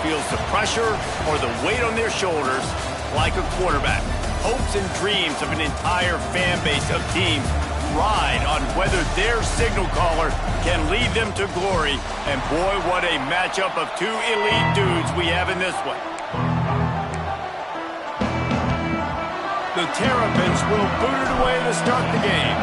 feels the pressure or the weight on their shoulders like a quarterback. Hopes and dreams of an entire fan base of teams ride on whether their signal caller can lead them to glory. And boy, what a matchup of two elite dudes we have in this one. The Terrapins will boot it away to start the game.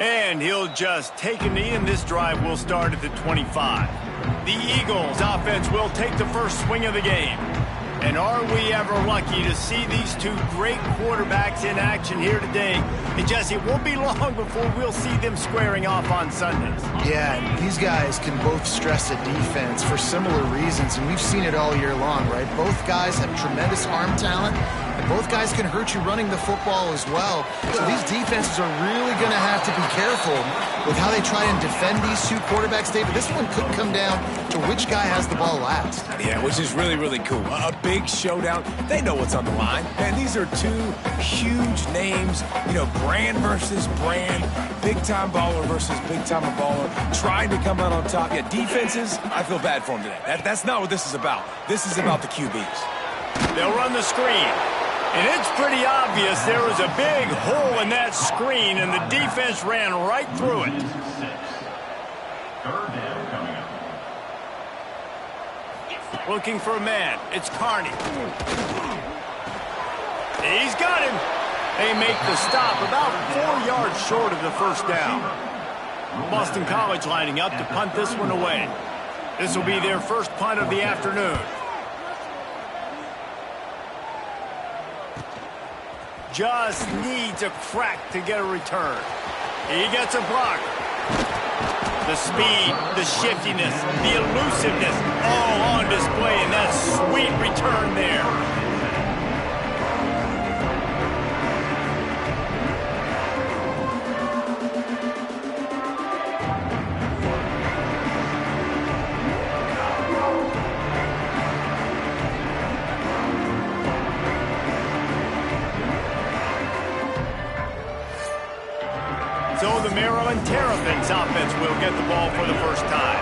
And he'll just take a knee, and this drive will start at the 25. The Eagles offense will take the first swing of the game. And are we ever lucky to see these two great quarterbacks in action here today? And Jesse, it won't be long before we'll see them squaring off on Sundays. Yeah, these guys can both stress a defense for similar reasons, and we've seen it all year long, right? Both guys have tremendous arm talent, and both guys can hurt you running the football as well. So these defenses are really going to have to be careful with how they try and defend these two quarterbacks, David. This one could come down to which guy has the ball last. Yeah, which is really, really cool. A big showdown. They know what's on the line. Man, these are two huge names, you know, brand versus brand, big-time baller versus big-time baller, trying to come out on top. Yeah, defenses, I feel bad for them today. That's not what this is about. This is about the QBs. They'll run the screen. And it's pretty obvious there was a big hole in that screen, and the defense ran right through it. Looking for a man. It's Carney. He's got him. They make the stop about 4 yards short of the first down. Boston College lining up to punt this one away. This will be their first punt of the afternoon. Just needs a crack to get a return. He gets a block. The speed, the shiftiness, the elusiveness, all on display in that sweet return there. So the Maryland Terrapins offense will get the ball for the first time.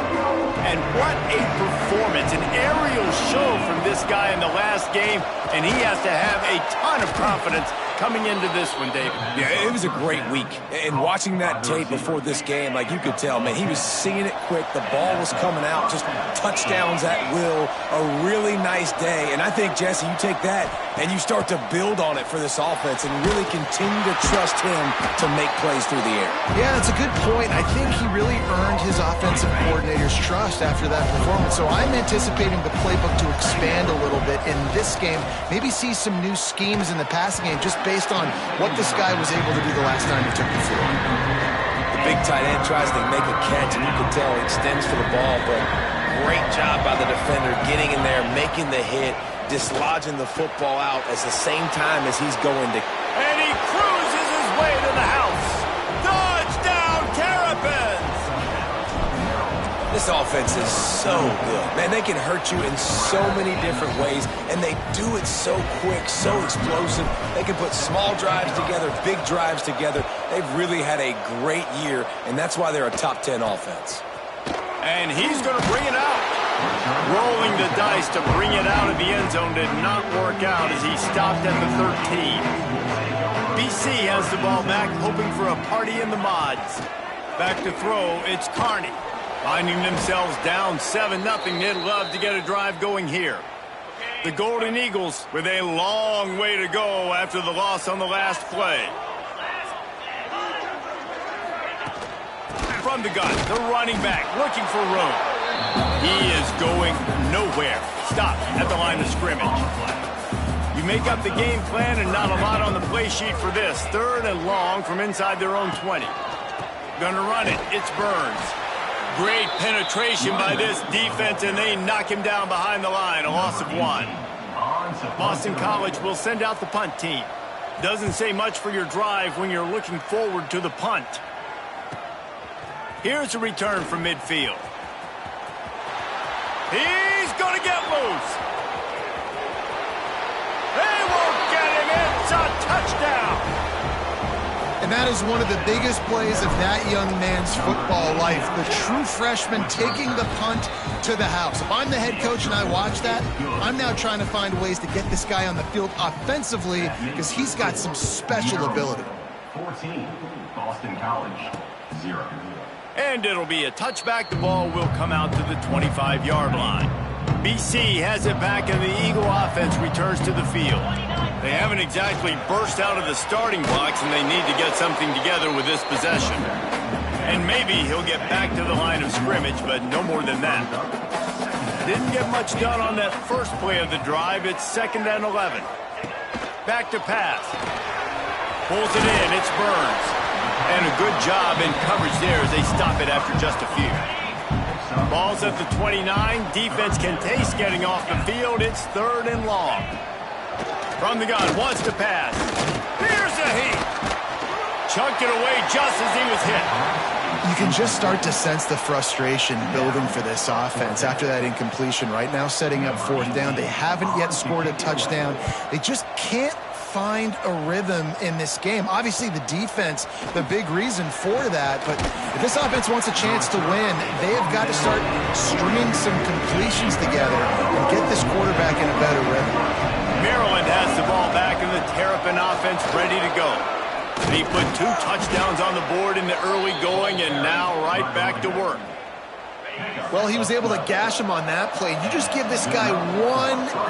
And what a performance, an aerial show from this guy in the last game, and he has to have a ton of confidence coming into this one, David. Yeah, it was a great week. And watching that tape before this game, like you could tell, man, he was seeing it quick. The ball was coming out, just touchdowns at will. A really nice day. And I think, Jesse, you take that and you start to build on it for this offense and really continue to trust him to make plays through the air. Yeah, that's a good point. I think he really earned his offensive coordinator's trust after that performance. So I'm anticipating the playbook to expand a little bit in this game. Maybe see some new schemes in the passing game just based on what this guy was able to do the last time he took the field. The big tight end tries to make a catch, and you can tell he extends for the ball, but great job by the defender getting in there, making the hit, dislodging the football out at the same time as he's going to. And he cruises his way to the house. Touchdown, Terrapins! This offense is so good. Man, they can hurt you in so many different ways, and they do it so quick, so explosive. They can put small drives together, big drives together. They've really had a great year, and that's why they're a top 10 offense. And he's going to bring it out. Rolling the dice to bring it out of the end zone did not work out as he stopped at the 13. BC has the ball back, hoping for a party in the mods. Back to throw, it's Carney. Finding themselves down 7-0, they'd love to get a drive going here. The Golden Eagles with a long way to go after the loss on the last play. From the gun, the running back looking for room. He is going nowhere. Stop at the line of scrimmage. You make up the game plan and not a lot on the play sheet for this. 3rd and long from inside their own 20. Gonna run it. It's Burns. Great penetration by this defense, and they knock him down behind the line. A loss of 1. Boston College will send out the punt team. Doesn't say much for your drive when you're looking forward to the punt. Here's a return from midfield. He's going to get loose. They won't get him. It's a touchdown. And that is one of the biggest plays of that young man's football life. The true freshman taking the punt to the house. If I'm the head coach and I watch that, I'm now trying to find ways to get this guy on the field offensively because he's got some special ability. 14, Boston College, 0. And it'll be a touchback. The ball will come out to the 25-yard line. BC has it back, and the Eagle offense returns to the field. They haven't exactly burst out of the starting blocks, and they need to get something together with this possession. And maybe he'll get back to the line of scrimmage, but no more than that. Didn't get much done on that first play of the drive. It's 2nd and 11. Back to pass. Pulls it in. It's Burns. And a good job in coverage there as they stop it after just a few. Ball's at the 29. Defense can taste getting off the field. It's 3rd and long. From the gun, wants to pass. Here's a heat. Chunked it away just as he was hit. You can just start to sense the frustration building for this offense after that incompletion. Right now setting up 4th down. They haven't yet scored a touchdown. They just can't find a rhythm in this game. Obviously the defense, the big reason for that, but if this offense wants a chance to win, they have got to start stringing some completions together and get this quarterback in a better rhythm. Maryland has the ball back and the Terrapin offense ready to go. He put 2 touchdowns on the board in the early going and now right back to work. Well, he was able to gash him on that play. You just give this guy 1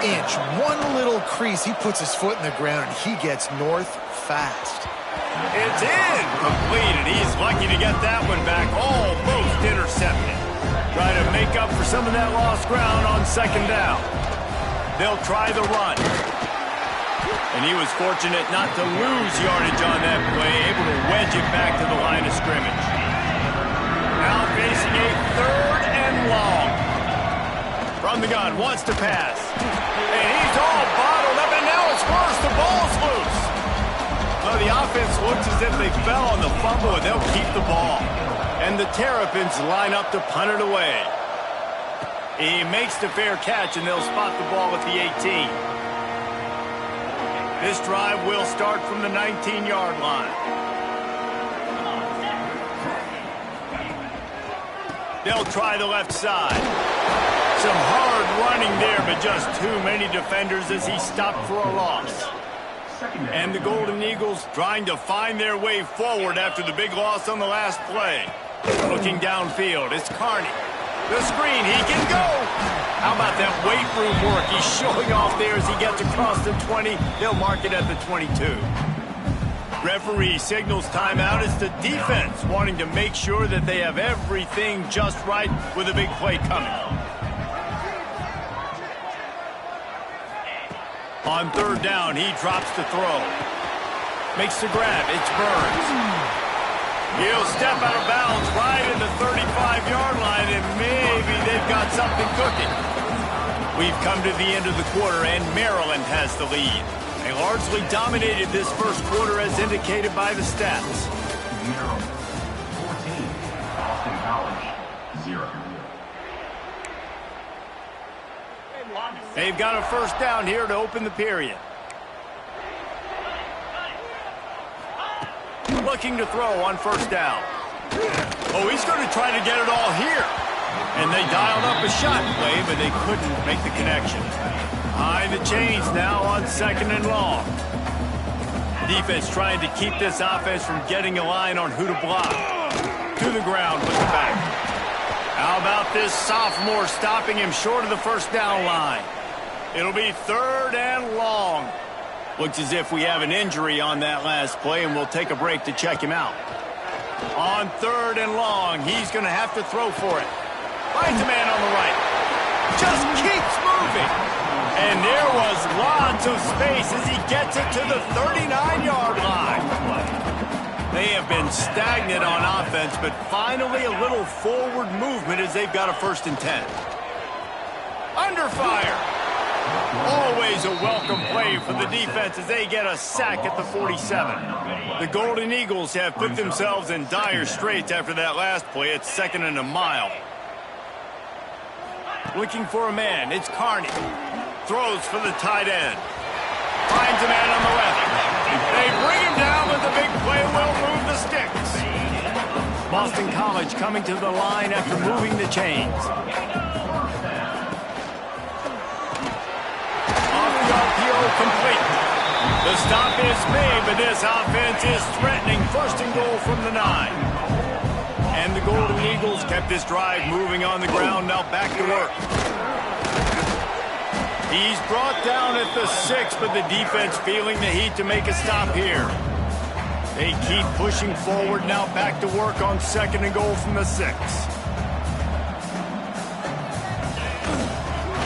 inch, one little crease. He puts his foot in the ground, and he gets north fast. It's incomplete, and he's lucky to get that one back. Almost intercepted. Try to make up for some of that lost ground on 2nd down. They'll try the run. And he was fortunate not to lose yardage on that play, able to wedge it back to the line of scrimmage. Now facing a 3rd and long. From the gun, wants to pass. And he's all bottled up, and now it's worse. The ball's loose. Well, the offense looks as if they fell on the fumble, and they'll keep the ball. And the Terrapins line up to punt it away. He makes the fair catch, and they'll spot the ball at the 18. This drive will start from the 19-yard line. They'll try the left side. Some hard running there, but just too many defenders as he stopped for a loss. And the Golden Eagles trying to find their way forward after the big loss on the last play. Looking downfield, it's Carney. The screen, he can go. How about that weight room work? He's showing off there as he gets across the 20. They'll mark it at the 22. Referee signals timeout. It's the defense wanting to make sure that they have everything just right with a big play coming. On 3rd down, he drops the throw. Makes the grab. It's Burns. He'll step out of bounds right in the 35-yard line, and maybe they've got something cooking. We've come to the end of the quarter, and Maryland has the lead. They largely dominated this first quarter as indicated by the stats. Maryland, 14, Boston College, 0. They've got a 1st down here to open the period. Looking to throw on 1st down. Oh, he's going to try to get it all here. And they dialed up a shot play, but they couldn't make the connection. Behind the chains now on 2nd and long. Defense trying to keep this offense from getting a line on who to block. To the ground with the back. How about this sophomore stopping him short of the 1st down line? It'll be 3rd and long. Looks as if we have an injury on that last play, and we'll take a break to check him out. On 3rd and long, he's going to have to throw for it. Finds a man on the right. Just keeps moving. And there was lots of space as he gets it to the 39-yard line. They have been stagnant on offense, but finally a little forward movement as they've got a 1st and 10. Under fire. Always a welcome play for the defense as they get a sack at the 47. The Golden Eagles have put themselves in dire straits after that last play. It's 2nd and a mile. Looking for a man. It's Carney. Throws for the tight end. Finds a man on the left. They bring him down, but the big play will move Boston College coming to the line after moving the chains. Off the RPO, complete. The stop is made, but this offense is threatening. First and goal from the 9. And the Golden Eagles kept this drive moving on the ground. Now back to work. He's brought down at the 6, but the defense feeling the heat to make a stop here. They keep pushing forward. Now back to work on second and goal from the 6.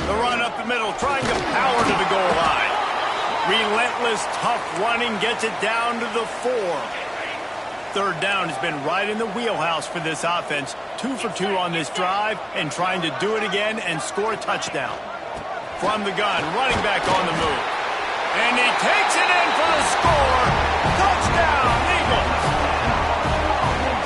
The run up the middle, trying to power to the goal line. Relentless, tough running gets it down to the 4. Third down has been right in the wheelhouse for this offense. 2 for 2 on this drive and trying to do it again and score a touchdown. From the gun, running back on the move. And he takes it in for the score. Touchdown, Eagles.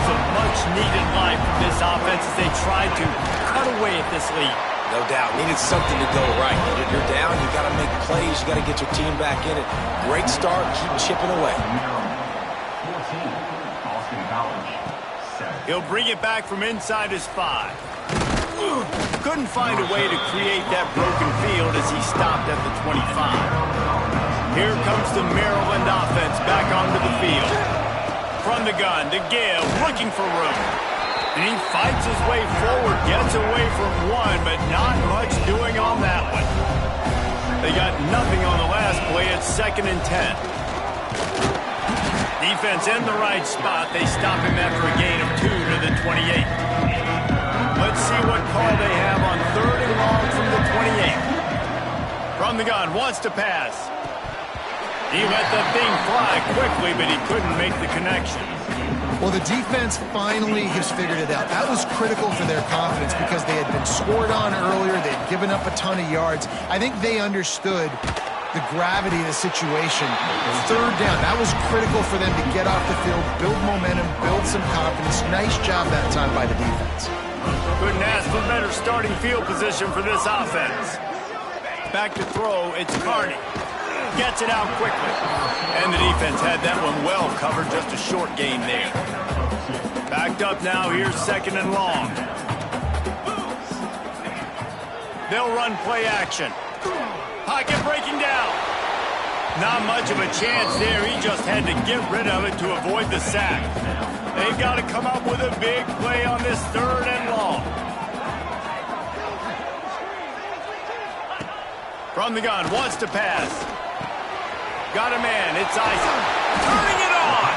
Some much-needed life from this offense as they tried to cut away at this lead. No doubt. Needed something to go right. You're down. You got to make plays. You got to get your team back in it. Great start. Keep chipping away. 14, Boston College, 7. He'll bring it back from inside his 5. Couldn't find a way to create that broken field as he stopped at the 25. Here comes the Maryland offense back onto the field. From the gun to Gill, looking for room. And he fights his way forward, gets away from one, but not much doing on that one. They got nothing on the last play. It's 2nd and 10. Defense in the right spot. They stop him after a gain of 2 to the 28. Let's see what call they have on 3rd and long from the 28. From the gun, wants to pass. He let the thing fly quickly, but he couldn't make the connection. Well, the defense finally has figured it out. That was critical for their confidence because they had been scored on earlier. They had given up a ton of yards. I think they understood the gravity of the situation. 3rd down, that was critical for them to get off the field, build momentum, build some confidence. Nice job that time by the defense. Couldn't ask for better starting field position for this offense. Back to throw, it's Carney. Gets it out quickly. And the defense had that one well covered, just a short gain there. Backed up now, here's 2nd and long. They'll run play action. Pocket breaking down. Not much of a chance there. He just had to get rid of it to avoid the sack. They've got to come up with a big play on this 3rd and long. From the gun, wants to pass. Got a man, it's Isaac. Turning it on!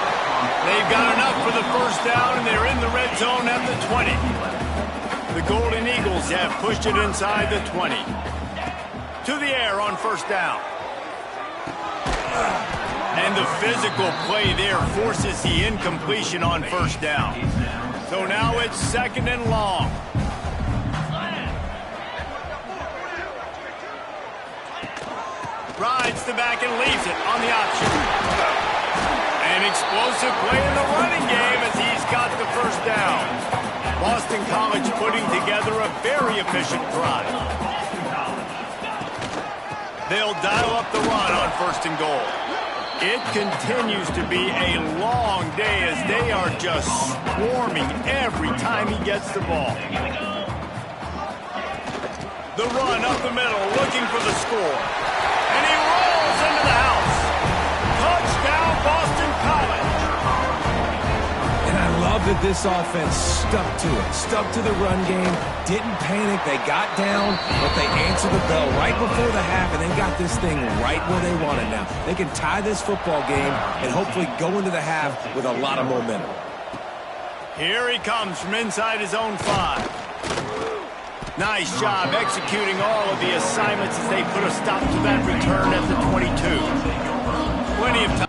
They've got enough for the 1st down, and they're in the red zone at the 20. The Golden Eagles have pushed it inside the 20. To the air on 1st down. And the physical play there forces the incompletion on 1st down. So now it's 2nd and long. Rides the back and leaves it on the option. An explosive play in the running game as he's got the 1st down. Boston College putting together a very efficient drive. They'll dial up the run on 1st and goal. It continues to be a long day as they are just swarming every time he gets the ball. The run up the middle, looking for the score. And he rolls into the house. Touchdown, Boston College. And I love that this offense stuck to it. Stuck to the run game. Didn't panic. They got down, but they answered the bell right before the half, and they got this thing right where they want it now. They can tie this football game and hopefully go into the half with a lot of momentum. Here he comes from inside his own 5. Nice job executing all of the assignments as they put a stop to that return at the 22. Plenty of time.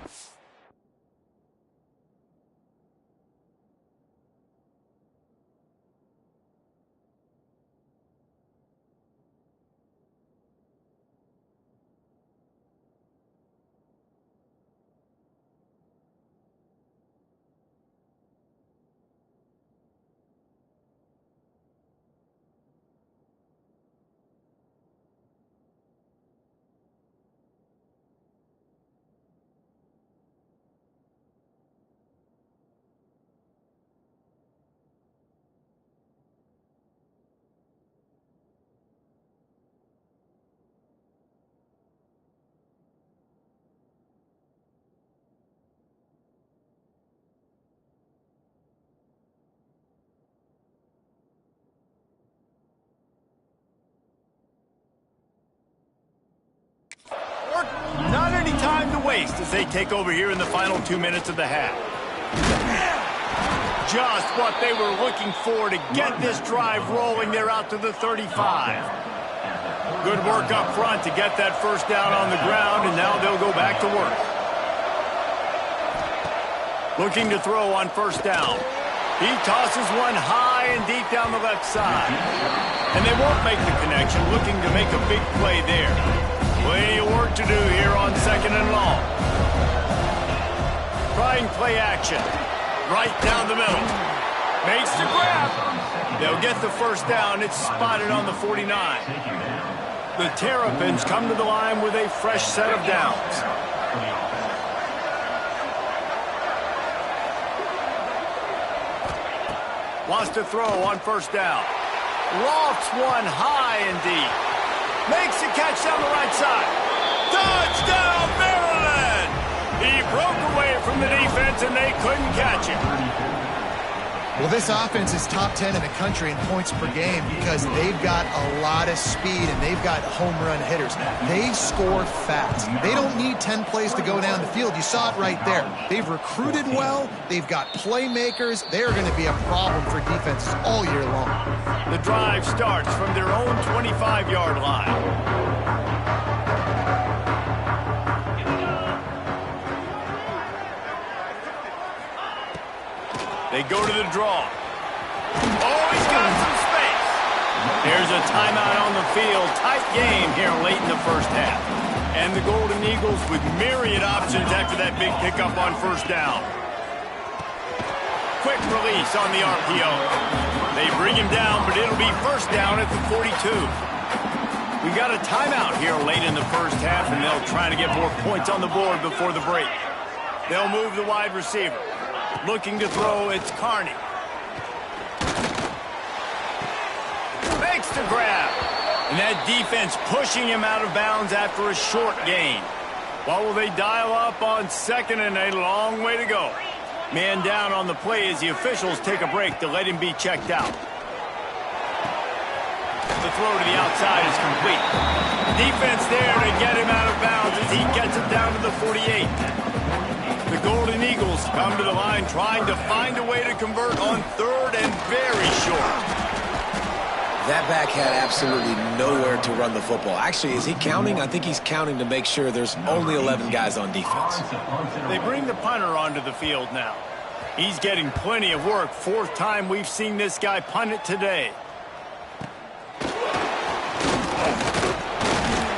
waste as they take over here in the final 2 minutes of the half. Just what they were looking for to get this drive rolling there out to the 35. Good work up front to get that first down on the ground, and now they'll go back to work. Looking to throw on first down. He tosses one high and deep down the left side. And they won't make the connection, looking to make a big play there. Plenty of work to do here on 2nd and long. Trying play action. Right down the middle. Makes the grab. They'll get the first down. It's spotted on the 49. The Terrapins come to the line with a fresh set of downs. Wants to throw on first down. Lofts one high and deep. Makes the catch down the right side. Touchdown, Maryland! He broke away from the defense and they couldn't catch him. Well, this offense is top 10 in the country in points per game because they've got a lot of speed and they've got home run hitters. They score fast. They don't need 10 plays to go down the field. You saw it right there. They've recruited well. They've got playmakers. They're going to be a problem for defenses all year long. The drive starts from their own 25-yard line. They go to the draw. Oh, he's got some space. There's a timeout on the field. Tight game here late in the first half. And the Golden Eagles with myriad options after that big pickup on first down. Quick release on the RPO. They bring him down, but it'll be first down at the 42. We got a timeout here late in the first half, and they'll try to get more points on the board before the break. They'll move the wide receiver. Looking to throw, it's Carney. Makes the grab. And that defense pushing him out of bounds after a short gain. What will they dial up on 2nd and a long way to go? Man down on the play as the officials take a break to let him be checked out. The throw to the outside is complete. Defense there to get him out of bounds as he gets it down to the 48. The Golden Eagles come to the line trying to find a way to convert on 3rd and very short. That back had absolutely nowhere to run the football. Actually, is he counting? I think he's counting to make sure there's only 11 guys on defense. They bring the punter onto the field now. He's getting plenty of work. 4th time we've seen this guy punt it today.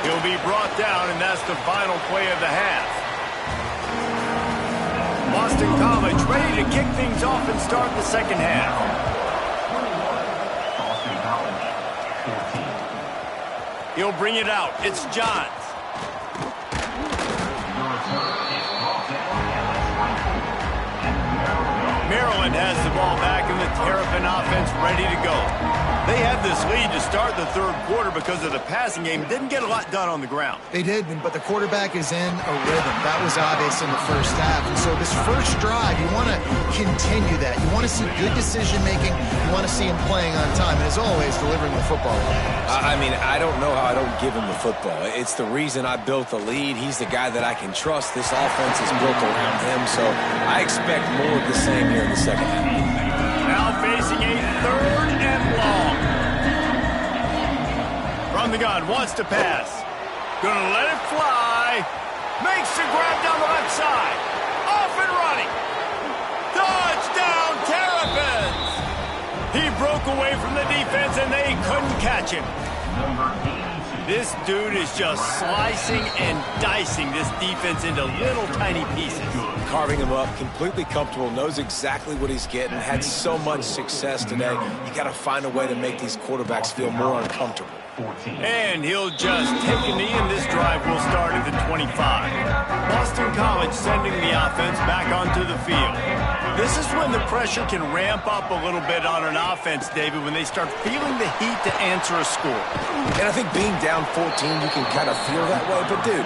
He'll be brought down, and that's the final play of the half. Boston College ready to kick things off and start the second half. Boston College, 14. He'll bring it out. It's Johns. Maryland has the ball back and the Terrapin offense ready to go. They had this lead to start the 3rd quarter because of the passing game. Didn't get a lot done on the ground. They did, but the quarterback is in a rhythm. That was obvious in the first half. And so this first drive, you want to continue that. You want to see good decision-making. You want to see him playing on time. And as always, delivering the football. I mean, I don't know how I don't give him the football. It's the reason I built the lead. He's the guy that I can trust. This offense is built around him, so I expect more of the same here in the second half. Now facing a 3rd and long. From the gun, wants to pass. Gonna let it fly. Makes the grab down the left side. Off and running. Touchdown, Terrapins! He broke away from the defense and they couldn't catch him. This dude is just slicing and dicing this defense into little tiny pieces. Carving him up, completely comfortable, knows exactly what he's getting, had so much success today. You got to find a way to make these quarterbacks feel more uncomfortable. And he'll just take a knee, and this drive will start at the 25. Boston College sending the offense back onto the field. This is when the pressure can ramp up a little bit on an offense, David, when they start feeling the heat to answer a score. And I think being down 14, you can kind of feel that way. But, dude,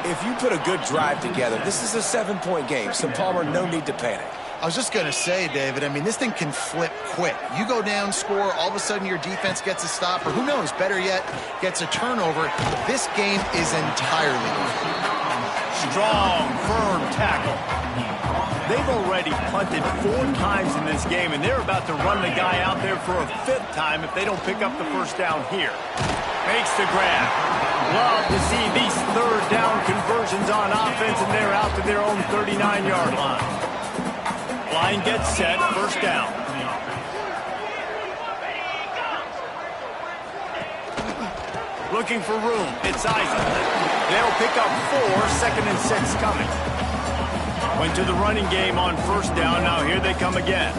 if you put a good drive together, this is a 7-point game. So, Palmer, no need to panic. I was just going to say, David, I mean, this thing can flip quick. You go down, score, all of a sudden your defense gets a stop, or who knows, better yet, gets a turnover. This game is entirely different. Strong, firm tackle. They've already punted 4 times in this game, and they're about to run the guy out there for a 5th time if they don't pick up the first down here. Makes the grab. Love to see these 3rd down conversions on offense, and they're out to their own 39-yard line. Line gets set, first down. Looking for room. It's Isaac. They'll pick up 4, 2nd and 6 coming. Went to the running game on first down. Now here they come again.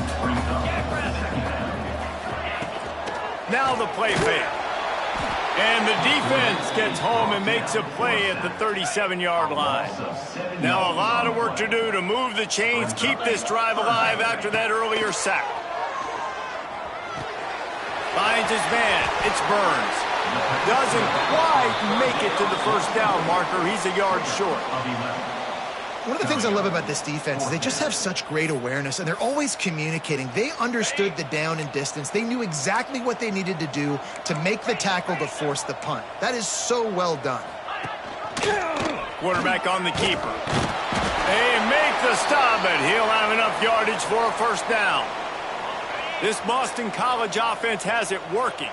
Now the play fake. And the defense gets home and makes a play at the 37-yard line. Now a lot of work to do to move the chains, keep this drive alive after that earlier sack. Finds his man. It's Burns. Doesn't quite make it to the first down marker. He's a yard short. One of the things I love about this defense is they just have such great awareness, and they're always communicating. They understood the down and distance. They knew exactly what they needed to do to make the tackle to force the punt. That is so well done. Quarterback on the keeper. They make the stop, but he'll have enough yardage for a first down. This Boston College offense has it working.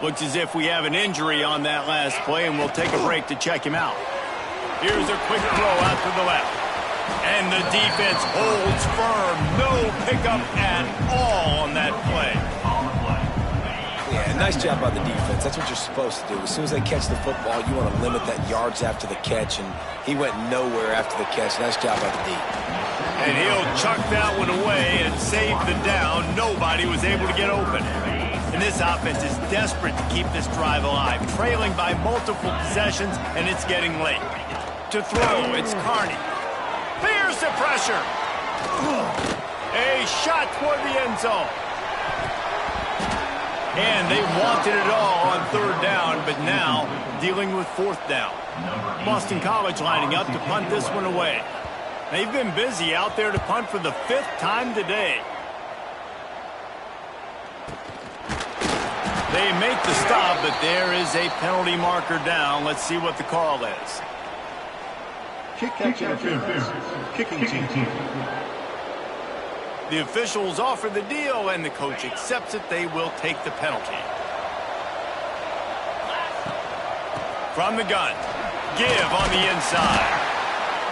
Looks as if we have an injury on that last play, and we'll take a break to check him out. Here's a quick throw out to the left. And the defense holds firm. No pickup at all on that play. Yeah, nice job by the defense. That's what you're supposed to do. As soon as they catch the football, you want to limit that yards after the catch, and he went nowhere after the catch. Nice job by the D. And he'll chuck that one away and save the down. Nobody was able to get open. And this offense is desperate to keep this drive alive, trailing by multiple possessions, and it's getting late. To throw, it's Carney. Here's the pressure. A shot toward the end zone. And they wanted it all on 3rd down, but now dealing with 4th down. Boston College lining up to punt this one away. They've been busy out there to punt for the 5th time today. They make the stop, but there is a penalty marker down. Let's see what the call is. Kick interference. Kicking team. The officials offer the deal, and the coach accepts it. They will take the penalty. From the gun. Give on the inside.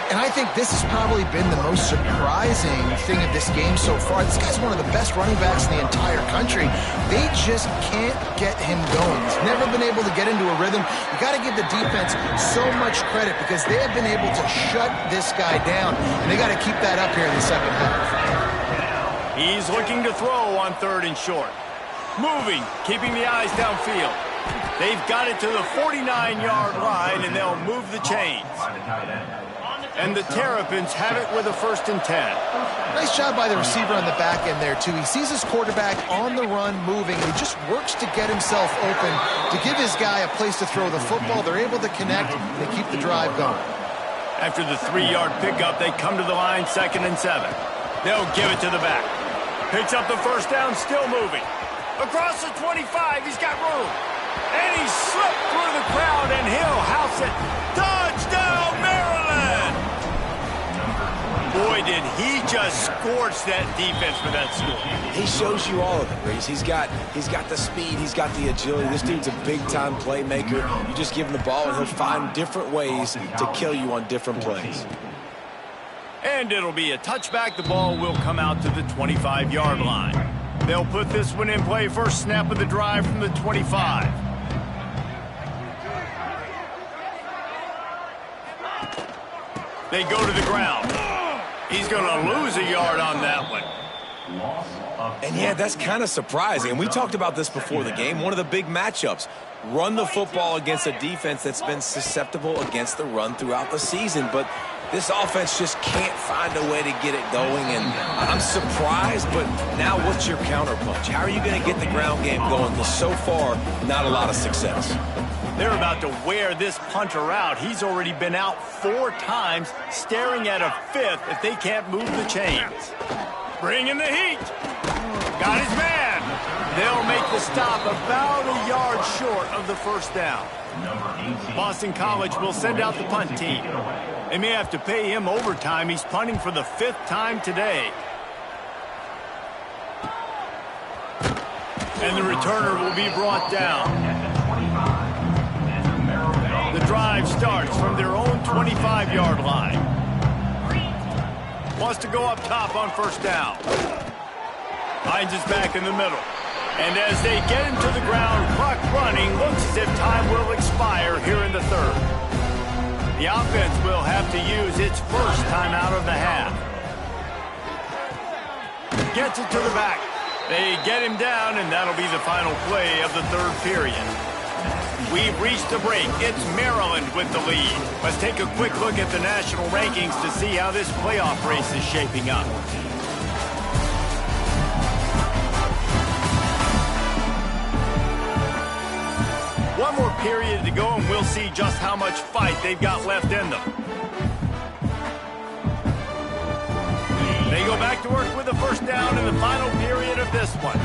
And I think this has probably been the most surprising thing of this game so far. This guy's one of the best running backs in the entire country. They just can't get him going. He's never been able to get into a rhythm. You got to give the defense so much credit because they have been able to shut this guy down, and they got to keep that up here in the second half. He's looking to throw on 3rd and short. Moving, keeping the eyes downfield. They've got it to the 49-yard line, and they'll move the chains. And the Terrapins have it with a 1st and 10. Nice job by the receiver on the back end there, too. He sees his quarterback on the run moving. He just works to get himself open to give his guy a place to throw the football. They're able to connect. They keep the drive going. After the 3-yard pickup, they come to the line 2nd and 7. They'll give it to the back. Picks up the first down, still moving. Across the 25, he's got room. And he slipped through the crowd, and he'll house it. Touchdown, Maryland! Boy, did he just scorch that defense for that score. He shows you all of it, Reese. He's got the speed, he's got the agility. This dude's a big-time playmaker. You just give him the ball, and he'll find different ways to kill you on different plays. And it'll be a touchback. The ball will come out to the 25-yard line. They'll put this one in play. First snap of the drive from the 25. They go to the ground. He's going to lose a yard on that one. And yeah, that's kind of surprising. And we talked about this before the game. One of the big matchups. Run the football against a defense that's been susceptible against the run throughout the season. But this offense just can't find a way to get it going. And I'm surprised, but now what's your counterpunch? How are you going to get the ground game going? Because so far, not a lot of success. They're about to wear this punter out. He's already been out 4 times, staring at a 5th if they can't move the chains. Bring in the heat. Got his man. They'll make the stop about a yard short of the first down. Boston College will send out the punt team. They may have to pay him overtime. He's punting for the 5th time today. And the returner will be brought down. The drive starts from their own 25-yard line. Wants to go up top on first down. Hines is back in the middle. And as they get him to the ground, clock running, looks as if time will expire here in the 3rd. The offense will have to use its first timeout of the half. Gets it to the back. They get him down, and that'll be the final play of the 3rd period. We've reached the break. It's Maryland with the lead. Let's take a quick look at the national rankings to see how this playoff race is shaping up. One more period to go, and we'll see just how much fight they've got left in them. They go back to work with the first down in the final period of this one.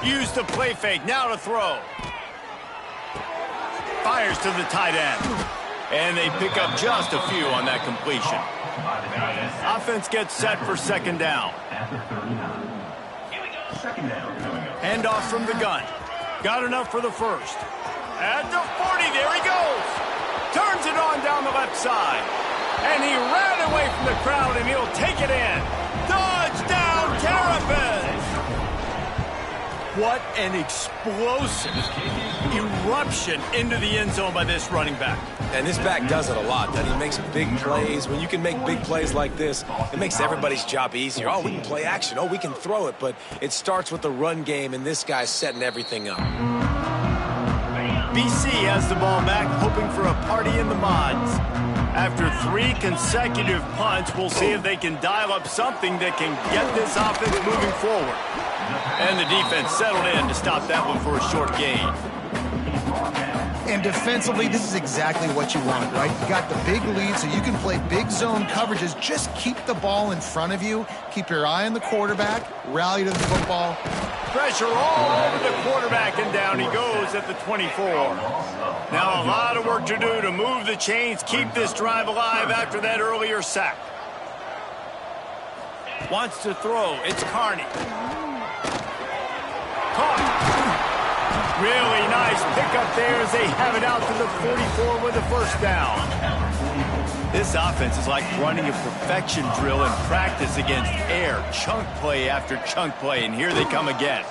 Use the play fake, now to throw. Fires to the tight end. And they pick up just a few on that completion. Offense gets set for second down. Handoff from the gun. Got enough for the first. At the 40, there he goes. Turns it on down the left side. And he ran away from the crowd, and he'll take it in. Touchdown, Terrapins! What an explosive eruption into the end zone by this running back. And this back does it a lot, doesn't he? He makes big plays. When you can make big plays like this, it makes everybody's job easier. Oh, we can play action. Oh, we can throw it. But it starts with the run game, and this guy's setting everything up. BC has the ball back, hoping for a party in the mods. After 3 consecutive punts, we'll see if they can dial up something that can get this offense moving forward. And the defense settled in to stop that one for a short gain. And defensively, this is exactly what you want, right? You got the big lead, so you can play big zone coverages. Just keep the ball in front of you. Keep your eye on the quarterback. Rally to the football. Pressure all over the quarterback, and down he goes at the 24. Now a lot of work to do to move the chains, keep this drive alive after that earlier sack. Wants to throw. It's Carney. Caught. Really nice pickup there as they have it out to the 44 with a first down. This offense is like running a perfection drill in practice against air. Chunk play after chunk play, and here they come again.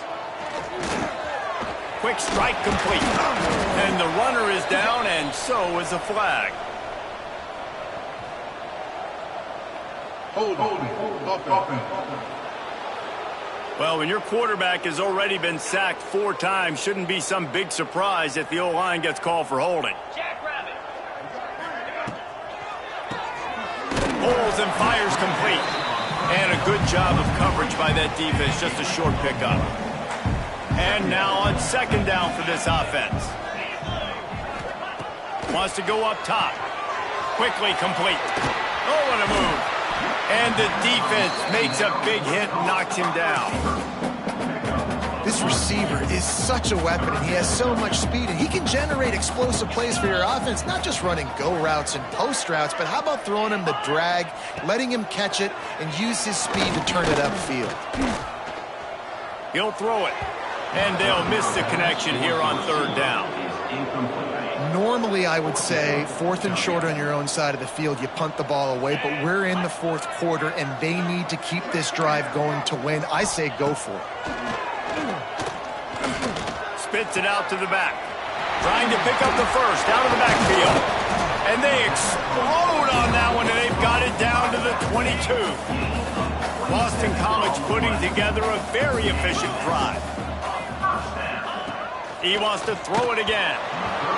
Quick strike complete. And the runner is down, and so is a flag. Hold on. Well, when your quarterback has already been sacked 4 times, shouldn't be some big surprise if the O-line gets called for holding. Holds and fires complete. And a good job of coverage by that defense, just a short pickup. And now on second down for this offense. Wants to go up top. Quickly complete. Oh, what a move. And the defense makes a big hit and knocks him down. This receiver is such a weapon, and he has so much speed, and he can generate explosive plays for your offense, not just running go routes and post routes, but how about throwing him the drag, letting him catch it, and use his speed to turn it upfield. He'll throw it, and they'll miss the connection here on third down. Normally, I would say 4th and short on your own side of the field, you punt the ball away, but we're in the 4th quarter, and they need to keep this drive going to win. I say go for it. Spits it out to the back. Trying to pick up the first out of the backfield. And they explode on that one, and they've got it down to the 22. Boston College putting together a very efficient drive. He wants to throw it again.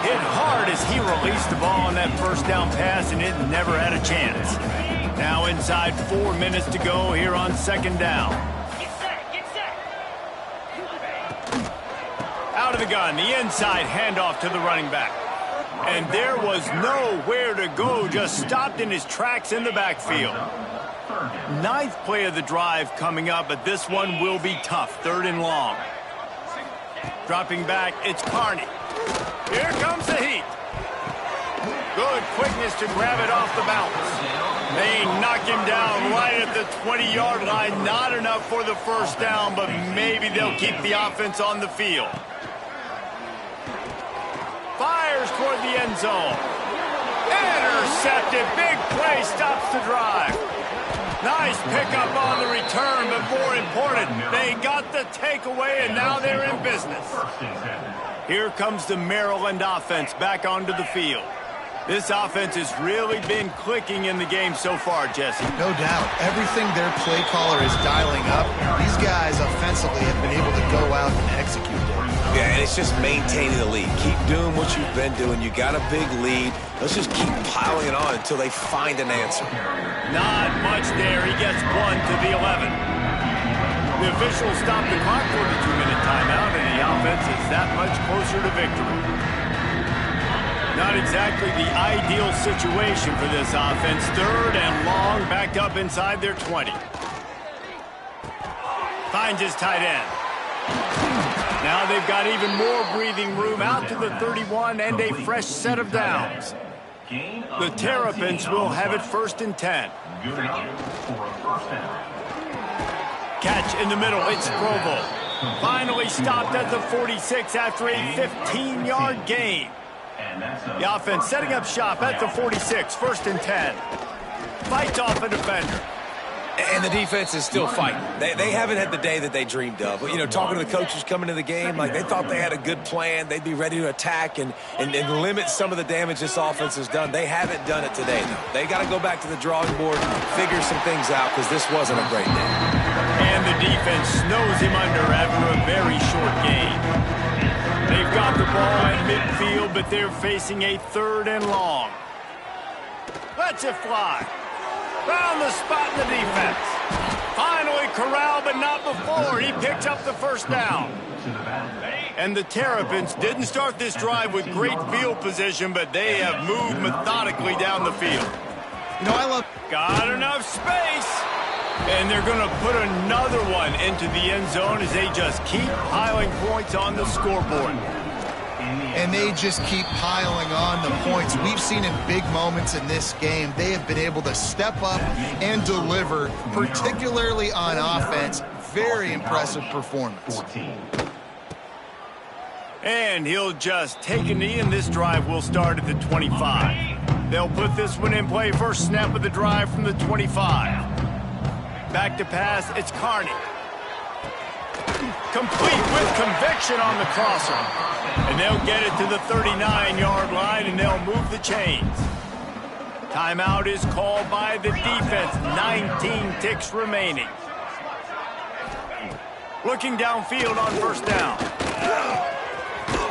Hit hard as he released the ball on that first down pass, and it never had a chance. Now inside 4 minutes to go here on second down. Get set. Out of the gun, the inside handoff to the running back. And there was nowhere to go, just stopped in his tracks in the backfield. Ninth play of the drive coming up, but this one will be tough. 3rd and long. Dropping back, it's Carney. Here comes the heat. Good quickness to grab it off the bounce. They knock him down right at the 20-yard line. Not enough for the first down, but maybe they'll keep the offense on the field. Fires toward the end zone. Intercepted. Big play stops the drive. Nice pickup on the return, but more important, they got the takeaway, and now they're in business. Here comes the Maryland offense back onto the field. This offense has really been clicking in the game so far, Jesse. No doubt. Everything their play caller is dialing up, these guys offensively have been able to go out and execute it. Yeah, and it's just maintaining the lead. Keep doing what you've been doing. You got a big lead. Let's just keep piling it on until they find an answer. Not much there. He gets 1 to the 11. The officials stop the clock for the 2-minute timeout, and the offense is that much closer to victory. Not exactly the ideal situation for this offense. 3rd and long, backed up inside their 20. Finds his tight end. Now they've got even more breathing room out to the 31 and a fresh set of downs. The Terrapins will have it 1st and 10. Catch in the middle, it's Provo. Finally stopped at the 46 after a 15-yard gain. The offense setting up shop at the 46, 1st and 10. Fights off a defender. And the defense is still fighting. They haven't had the day that they dreamed of. You know, talking to the coaches coming to the game, like they thought they had a good plan. They'd be ready to attack and limit some of the damage this offense has done. They haven't done it today, though. They got to go back to the drawing board, figure some things out, because this wasn't a great day. And the defense snows him under after a very short game. They've got the ball at midfield, but they're facing a 3rd and long. Lets it fly. Found the spot in the defense. Finally corralled, but not before. He picks up the first down. And the Terrapins didn't start this drive with great field position, but they have moved methodically down the field. You know, I love... Got enough space. And they're going to put another one into the end zone as they just keep piling points on the scoreboard. And they just keep piling on the points. We've seen in big moments in this game, they have been able to step up and deliver, particularly on offense. Very impressive performance. And he'll just take a knee, and this drive will start at the 25. They'll put this one in play. First snap of the drive from the 25. Back to pass, it's Carney. Complete with conviction on the crosser. And they'll get it to the 39-yard line, and they'll move the chains. Timeout is called by the defense. 19 ticks remaining. Looking downfield on 1st down.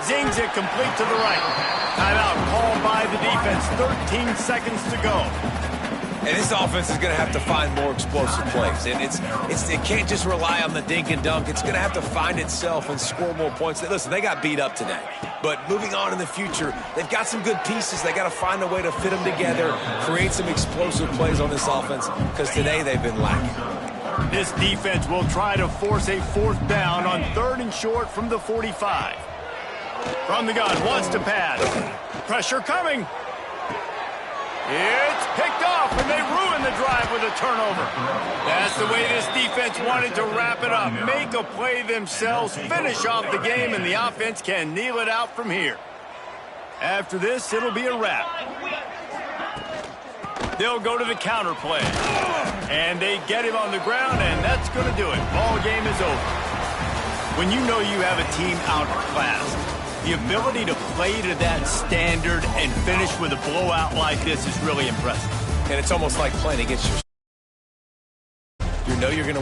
Zings it complete to the right. Timeout called by the defense. 13 seconds to go. And this offense is going to have to find more explosive plays. And it can't just rely on the dink and dunk. It's going to have to find itself and score more points. Listen, they got beat up today. But moving on in the future, they've got some good pieces. They got to find a way to fit them together, create some explosive plays on this offense, because today they've been lacking. This defense will try to force a 4th down on 3rd and short from the 45. From the gun, wants to pass. Pressure coming. It's picked off, and they ruin the drive with a turnover. That's the way this defense wanted to wrap it up. Make a play themselves, finish off the game, and the offense can kneel it out from here. After this, it'll be a wrap. They'll go to the counter play. And they get him on the ground, and that's going to do it. Ball game is over. When you know you have a team outclassed, the ability to play to that standard and finish with a blowout like this is really impressive. And it's almost like playing against your... You know you're going to